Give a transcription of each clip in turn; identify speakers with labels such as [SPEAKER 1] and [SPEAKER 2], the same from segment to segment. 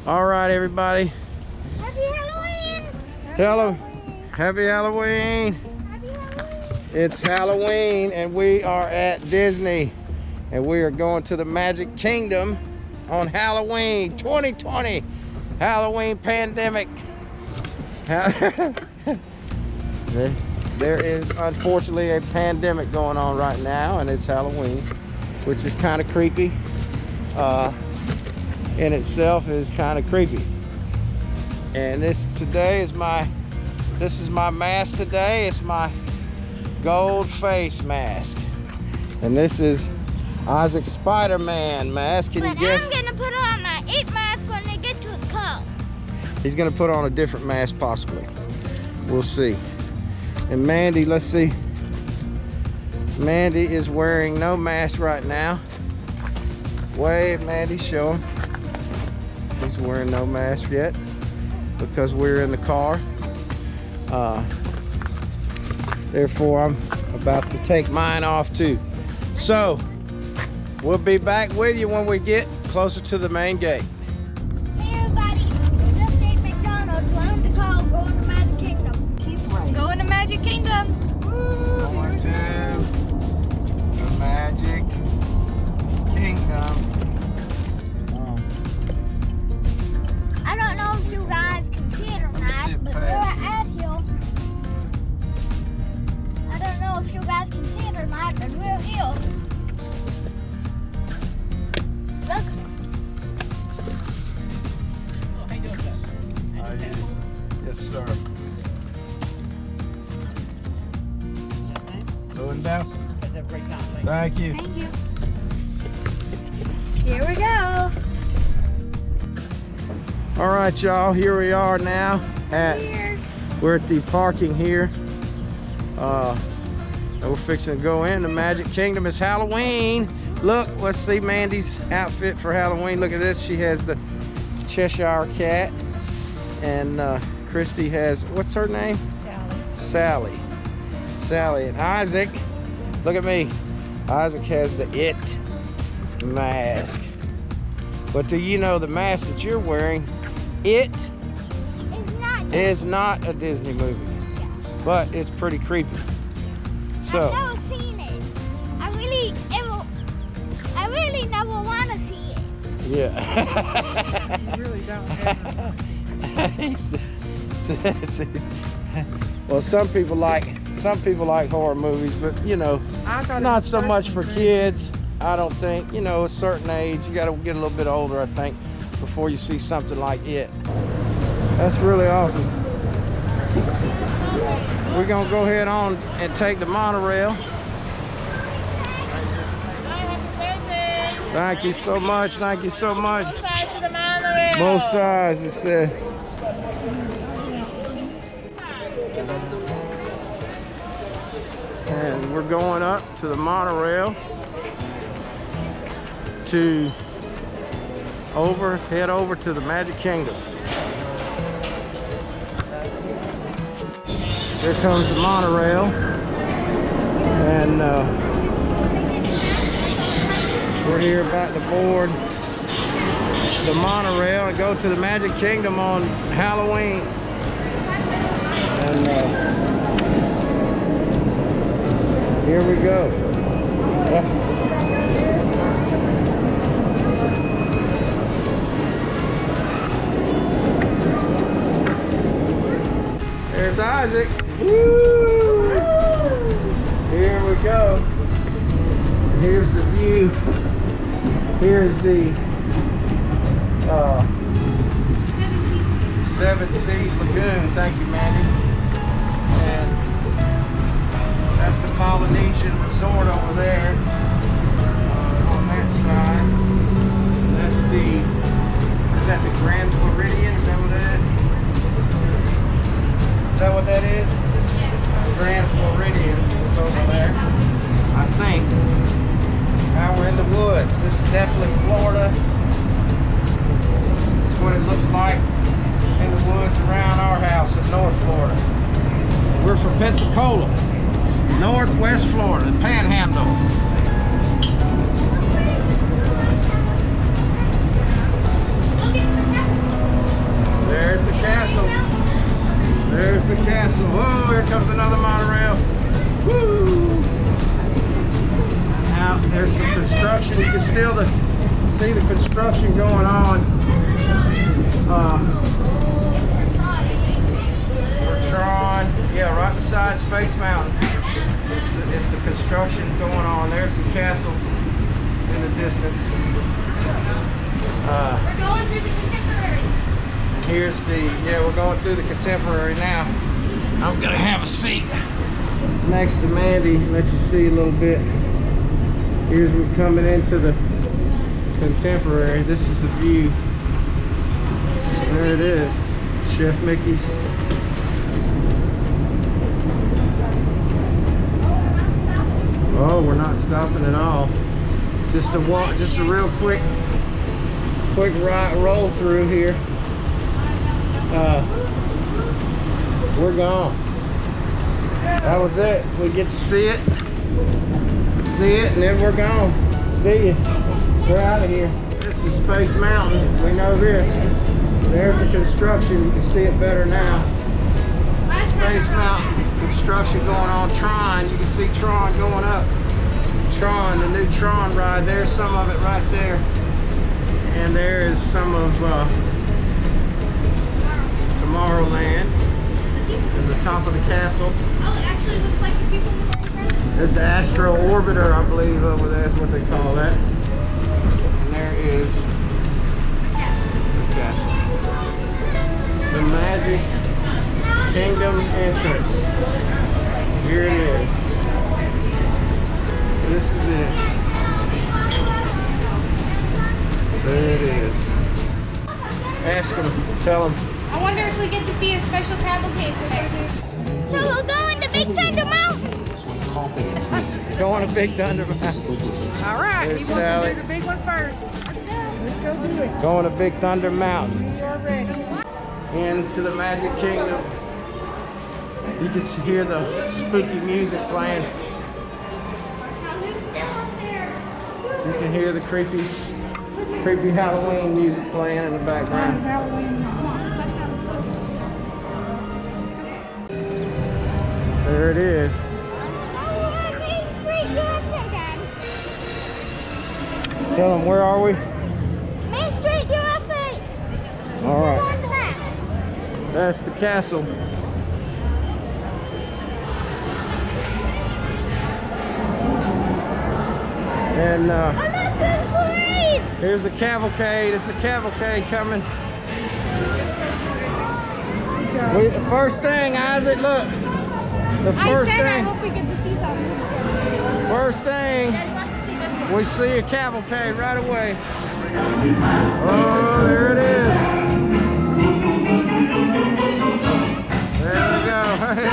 [SPEAKER 1] All right, everybody.
[SPEAKER 2] Happy Halloween!
[SPEAKER 1] Tell them, Happy Halloween.
[SPEAKER 2] Happy Halloween!
[SPEAKER 1] It's Halloween, and we are at Disney, and we are going to the Magic Kingdom on Halloween 2020. Halloween pandemic. There is unfortunately a pandemic going on right now, and it's Halloween, which is kind of creepy. In itself is kind of creepy. And this is my mask today. It's my gold face mask, and this is Isaac's Spider-Man mask. Can you guess?
[SPEAKER 2] I'm gonna put on my 8 mask when I get to the car.
[SPEAKER 1] He's gonna put on a different mask possibly. We'll see. And Mandy, let's see. Mandy is wearing no mask right now. Wave, Mandy, show him. He's wearing no mask yet because we're in the car. Therefore, I'm about to take mine off too. So, we'll be back with you when we get closer to the main gate.
[SPEAKER 2] Hey everybody, we just ate McDonald's. We're on the call going to Magic Kingdom. Keep right. Going to Magic Kingdom.
[SPEAKER 1] Going to the Magic Kingdom.
[SPEAKER 2] I don't know if you guys can see it or not, but we're at here. I don't know if you guys can see it or not, but we're here. Look.
[SPEAKER 1] Yes, sir. Lewandowski. Thank you.
[SPEAKER 2] Thank you. Here we go.
[SPEAKER 1] All right, y'all. Here we are now we're at the parking here. And we're fixing to go in the Magic Kingdom. It's Halloween. Look, let's see Mandy's outfit for Halloween. Look at this. She has the Cheshire Cat, and Christy has, what's her name? Sally. Sally. And Isaac, look at me. Isaac has the It mask. But do you know the mask that you're wearing? It is not a Disney movie, but it's pretty creepy. So
[SPEAKER 2] I've never seen it. I really never want to see it.
[SPEAKER 1] yeah.
[SPEAKER 3] You really don't have
[SPEAKER 1] Well, some people like horror movies, but you know, not so much for kids. I don't think, you know, a certain age, you got to get a little bit older, I think, before you see something like it. That's really awesome. We're gonna go ahead on and take the monorail. Thank you so much. Thank you so much.
[SPEAKER 3] both sides of the monorail.
[SPEAKER 1] Both sides, it said. And we're going up to the monorail to head over to the Magic Kingdom. Here comes the monorail, and we're here about to board the monorail and go to the Magic Kingdom on Halloween. And here we go. There's Isaac. Woo! Here we go. Here's the view. Here's the Seven Seas Lagoon. Thank you, Mandy. And that's the Polynesian Resort over there on that side. That's is that the Grand Floridian? Is that what that is? Is that what that is? Grand Floridian is over there, I think. Now we're in the woods. This is definitely Florida. This is what it looks like in the woods around our house in North Florida. We're from Pensacola, Northwest Florida, the Panhandle. comes another monorail. Woo! Out there's some construction. You can still see the construction going on. For Tron, yeah, right beside Space Mountain. It's the construction going on. There's the castle in the distance.
[SPEAKER 2] We're going through the Contemporary.
[SPEAKER 1] Here's we're going through the Contemporary now. I'm gonna have a seat next to Mandy, let you see a little bit. Here's we're coming into the Contemporary. This is the view. There it is, Chef Mickey's. Oh, we're not stopping at all. Just a real quick roll through here. We're gone. That was it. We get to see it, and then we're gone. See you. We're out of here. This is Space Mountain. We know this. There's the construction. You can see it better now. Space Mountain construction going on. Tron. You can see Tron going up. Tron, the new Tron ride. There's some of it right there. And there is some of Tomorrowland. And the top of the castle.
[SPEAKER 2] Oh, it actually looks like the people in the background.
[SPEAKER 1] There's the Astro Orbiter, I believe, over there is what they call that. And there is the castle. The Magic Kingdom entrance. Here it is. This is it. There it is. Ask them, tell them.
[SPEAKER 2] I wonder if we get to see a special cavalcade today. So we'll go into Big Thunder Mountain.
[SPEAKER 1] Going to Big Thunder Mountain.
[SPEAKER 3] All right,
[SPEAKER 1] There's
[SPEAKER 3] he wants
[SPEAKER 1] Sally.
[SPEAKER 3] to do the big one first. Let's go do it.
[SPEAKER 1] Going to Big Thunder Mountain.
[SPEAKER 3] You're ready.
[SPEAKER 1] Into the Magic Kingdom. You can hear the spooky music playing.
[SPEAKER 2] He's still up there.
[SPEAKER 1] You can hear the creepy Halloween music playing in the background. There it is. Tell them, where are we?
[SPEAKER 2] Main Street, USA.
[SPEAKER 1] All right.
[SPEAKER 2] On the map.
[SPEAKER 1] That's the castle. And
[SPEAKER 2] I'm not doing the parade.
[SPEAKER 1] here's the cavalcade. It's a cavalcade coming. The first thing, Isaac, look. The first
[SPEAKER 2] I
[SPEAKER 1] thing.
[SPEAKER 2] hope we get to see something.
[SPEAKER 1] First thing,
[SPEAKER 2] Dad wants to see this one.
[SPEAKER 1] we see a cavalcade right away. Oh, there it is. There we go. Hey,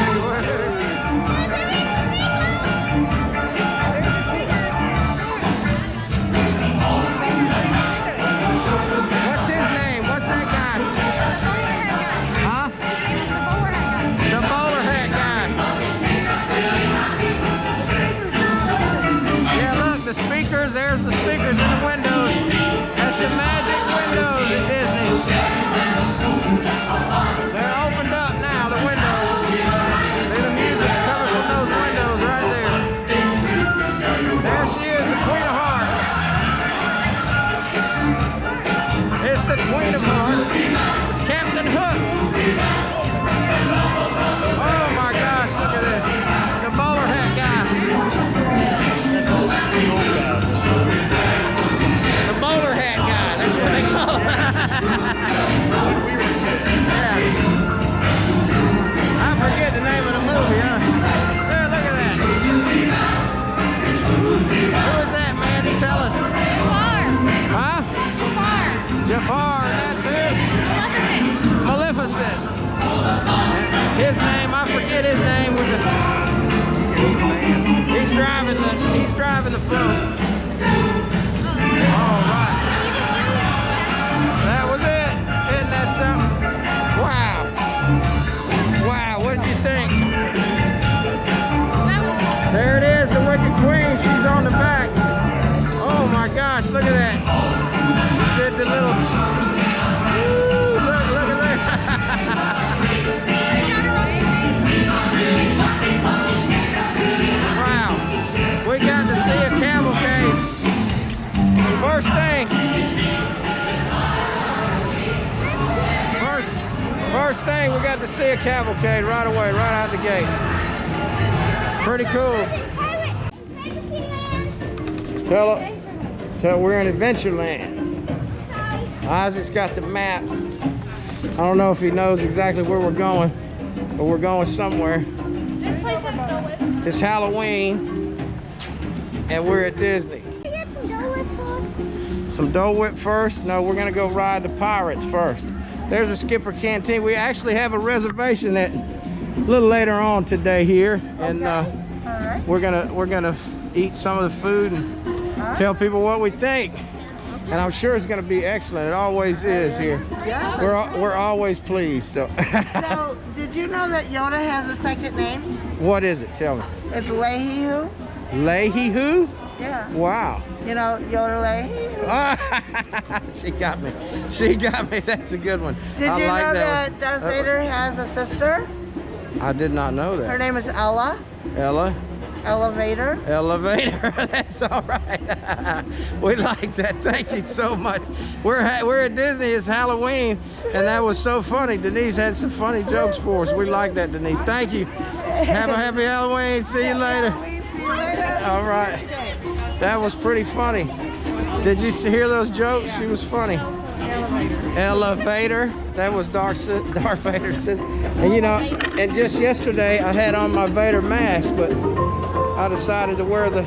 [SPEAKER 1] what's his name? What's that guy? Huh?
[SPEAKER 2] His name is the bowler hat guy.
[SPEAKER 1] The bowler hat guy. Yeah, look, the speakers. There's the speakers in the windows. That's the magic windows at Disney. They're opened up now, the windows. See, the music's coming from those windows right there. There she is, the Queen of Hearts. It's the Queen of Hearts. It's Captain Hook. Oh my gosh, look at this. The bowler hat guy. The bowler hat guy, that's what they call him. Yeah. I forget the name of the movie, huh? There, look at that. Who is that, Mandy? Tell us.
[SPEAKER 2] Jafar.
[SPEAKER 1] Huh?
[SPEAKER 2] Jafar.
[SPEAKER 1] Jafar, that's it.
[SPEAKER 2] Maleficent.
[SPEAKER 1] Maleficent. And his name, I forget his name. With he's driving the float. All right. That was it. Isn't that something? Wow. Wow, what did you think? There it is, the Wicked Queen. She's on the back. Oh my gosh, look at that. She did the little... Woo, look at that. coolest thing. We got to see a cavalcade right away, right out the gate. Pretty cool. Tell we're in Adventureland. Isaac's got the map. I don't know if he knows exactly where we're going, but we're going somewhere.
[SPEAKER 2] This place has Dole Whip.
[SPEAKER 1] It's Halloween, and we're at Disney.
[SPEAKER 2] Can we get some Dole Whip first?
[SPEAKER 1] Some Dole Whip first? No, we're gonna go ride the Pirates first. There's a Skipper Canteen. We actually have a reservation at a little later on today here, and we're gonna eat some of the food and tell people what we think. And I'm sure it's gonna be excellent. It always is here.
[SPEAKER 4] Yeah.
[SPEAKER 1] We're always pleased. So.
[SPEAKER 4] So, did you know that Yoda has a second name?
[SPEAKER 1] What is it? Tell me.
[SPEAKER 4] It's Leahy-Hoo.
[SPEAKER 1] Leahy-Hoo?
[SPEAKER 4] Yeah.
[SPEAKER 1] Wow.
[SPEAKER 4] You know, Yoda Leahy-Hoo.
[SPEAKER 1] She got me. She got me. That's a good one.
[SPEAKER 4] Did
[SPEAKER 1] I
[SPEAKER 4] you
[SPEAKER 1] like
[SPEAKER 4] know
[SPEAKER 1] that
[SPEAKER 4] that Darth Vader has a sister?
[SPEAKER 1] I did not know that.
[SPEAKER 4] Her name is Ella.
[SPEAKER 1] Ella?
[SPEAKER 4] Elevator.
[SPEAKER 1] Elevator. That's all right. We like that. Thank you so much. We're at Disney. It's Halloween, and that was so funny. Denise had some funny jokes for us. We like that, Denise. Thank you. Have a happy Halloween. See you later.
[SPEAKER 4] See you later.
[SPEAKER 1] All right. That was pretty funny. Did you hear those jokes? She was funny. Elevator. That was Darth Vader. And you know, and just yesterday I had on my Vader mask, but I decided to wear the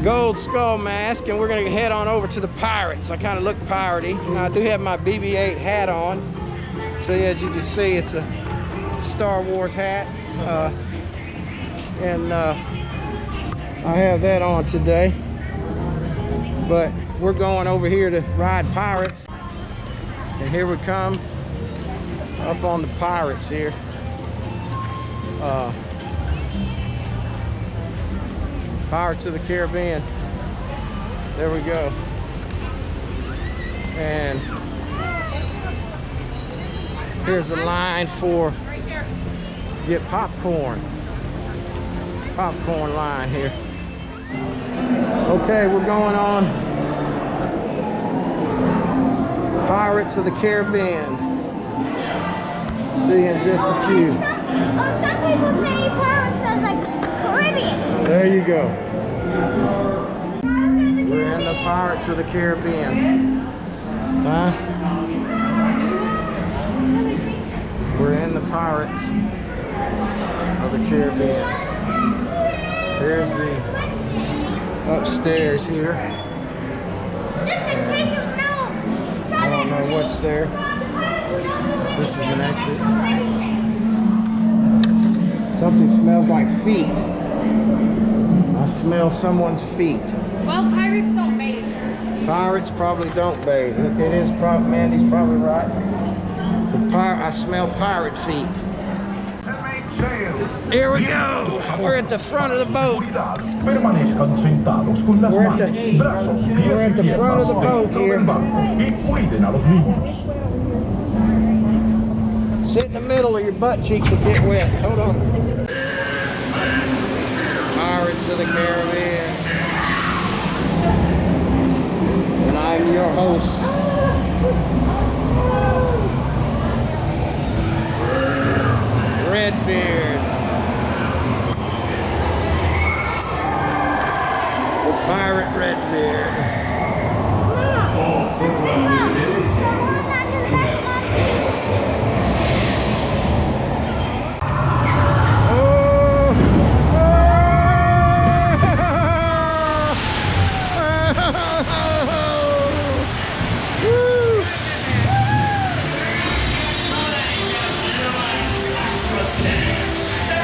[SPEAKER 1] gold skull mask, and we're gonna head on over to the Pirates. I kind of look piratey. Now, I do have my BB-8 hat on. So as you can see, it's a Star Wars hat. And I have that on today. But we're going over here to ride Pirates. And here we come up on the Pirates here. Pirates of the Caribbean. There we go. And here's a line for get popcorn. Popcorn line here. Okay, we're going on Pirates of the Caribbean. See in just a few.
[SPEAKER 2] Oh, some people say Pirates of the Caribbean.
[SPEAKER 1] There you go. We're in the Pirates of the Caribbean. Huh? We're in the Pirates of the Caribbean. There's the upstairs here. I don't know what's there. This is an exit. Something smells like feet. I smell someone's feet.
[SPEAKER 3] Well, pirates don't bathe.
[SPEAKER 1] Pirates probably don't bathe. It is probably, Mandy's probably right. I smell pirate feet. Here we go. We're at the front of the boat. We're at the front of the boat here. Sit in the middle or your butt cheeks will get wet. Hold on. Pirates of the Caribbean. And I'm your host. Redbeard. The pirate Redbeard.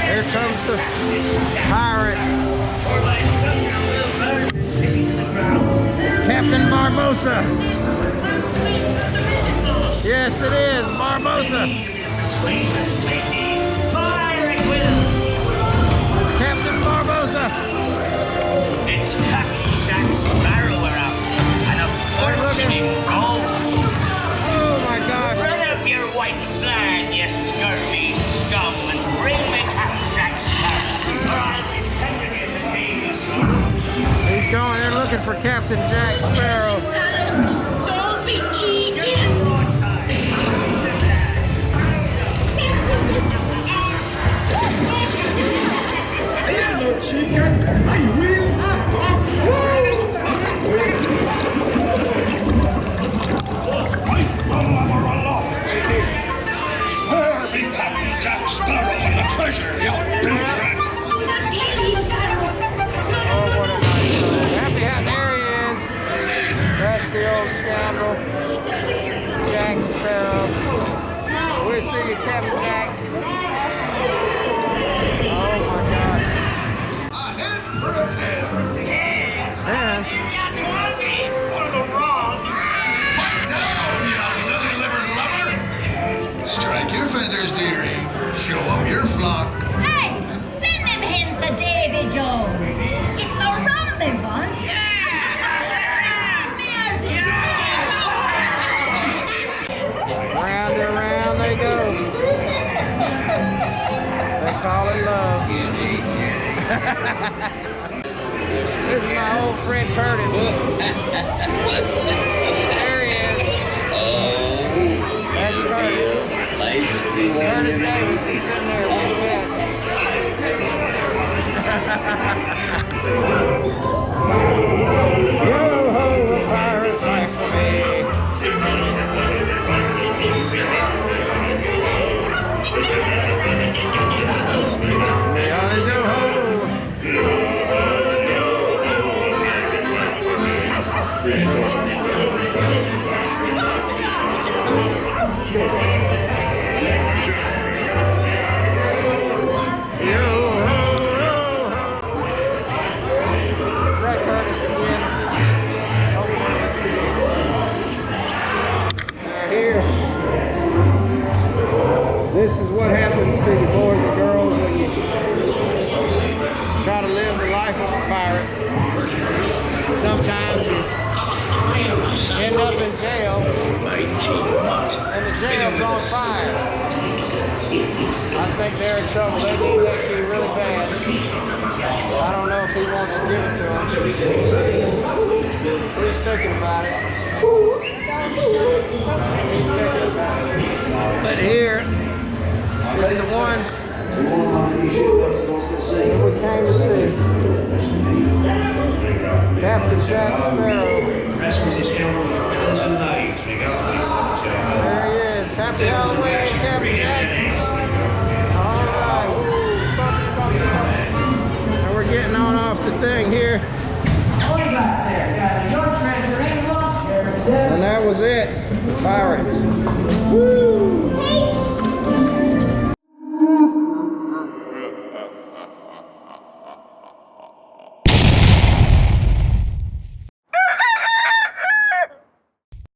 [SPEAKER 1] Here comes the pirates. It's Captain Barbossa. Yes, it is Barbossa. It's Captain Barbossa.
[SPEAKER 5] It's Captain Jack Sparrow we're after, and a fortune in gold.
[SPEAKER 1] Oh my gosh.
[SPEAKER 5] Run up your white flag, you scurvy scum, and bring me Captain Jack Sparrow, or I'll be sending you to Vegas.
[SPEAKER 1] He's going, they're looking for Captain Jack Sparrow.
[SPEAKER 5] Don't be cheeky.
[SPEAKER 1] little Jack Sparrow. We'll see you, Captain Jack. Oh my gosh. And
[SPEAKER 6] strike your feathers, dearie. Show 'em your flock.
[SPEAKER 7] Hey, send them hens to Davy Jones. It's the rum they want.
[SPEAKER 1] round and round they go. They call it love. This is my old friend Curtis. There he is. That's Curtis. Curtis Davis is sitting there with the pets. Yo-ho, a pirate's life for me. This is what happens to you boys and girls when you try to live the life of a pirate. Sometimes you end up in jail and the jail's on fire. I think they're in trouble. They need that key really bad. I don't know if he wants to give it to them. He's thinking about it. He's thinking about it. But here is the one that we came to see. Captain Jack Sparrow. There he is. Happy Halloween, Captain Jack. All right. And we're getting on off the thing here. And that was it. Pirates. Woo!